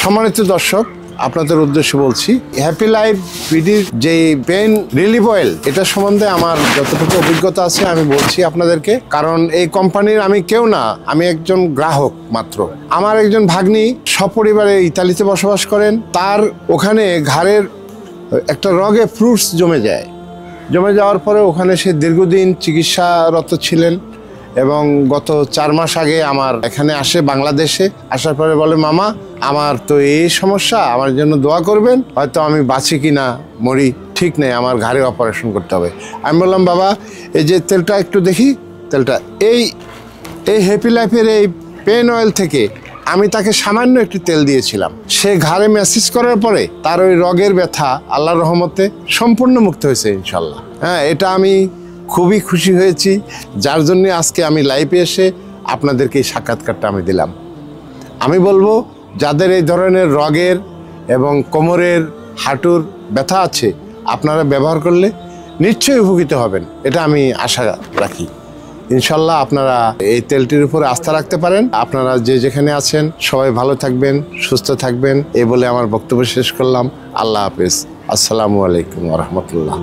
সম্মানিত দর্শক, আপনাদের উদ্দেশ্যে বলছি, হ্যাপি লাইফ বিডির যে পেইন রিলিফ অয়েল, এটা সম্বন্ধে আমার যতটুকু অভিজ্ঞতা আছে আমি বলছি আপনাদেরকে। কারণ এই কোম্পানির আমি কেউ না, আমি একজন গ্রাহক মাত্র। আমার একজন ভাগ্নি সপরিবারে ইতালিতে বসবাস করেন। তার ওখানে ঘাড়ের একটা রগে ফ্রুটস জমে যায়। জমে যাওয়ার পরে ওখানে সে দীর্ঘদিন চিকিৎসারত ছিলেন এবং গত 4 মাস আগে আমার এখানে আসে, বাংলাদেশে আসার পরে বলে, মামা আমার তো এই সমস্যা, আমার জন্য দোয়া করবেন, হয়তো আমি বাঁচি কি না মরি ঠিক নেই, আমার ঘাড়ে অপারেশন করতে হবে। আমি বললাম, বাবা এই যে তেলটা একটু দেখি, তেলটা এই হ্যাপি লাইফের এই পেন অয়েল থেকে আমি তাকে সামান্য একটু তেল দিয়েছিলাম। সে ঘাড়ে ম্যাসেজ করার পরে তার ওই রগের ব্যথা আল্লাহর রহমতে সম্পূর্ণ মুক্ত হয়েছে ইনশাল্লাহ। হ্যাঁ, এটা আমি খুবই খুশি হয়েছি, যার জন্য আজকে আমি লাইভে এসে আপনাদেরকে এই সাক্ষাৎকারটা আমি দিলাম। আমি বলবো, যাদের এই ধরনের রগের এবং কোমরের হাঁটুর ব্যথা আছে, আপনারা ব্যবহার করলে নিশ্চয়ই উপকৃত হবেন, এটা আমি আশা রাখি। ইনশাল্লাহ আপনারা এই তেলটির উপরে আস্থা রাখতে পারেন। আপনারা যে যেখানে আছেন সবাই ভালো থাকবেন, সুস্থ থাকবেন, এই বলে আমার বক্তব্য শেষ করলাম। আল্লাহ হাফেজ। আসসালামু আলাইকুম ওয়া রাহমাতুল্লাহ।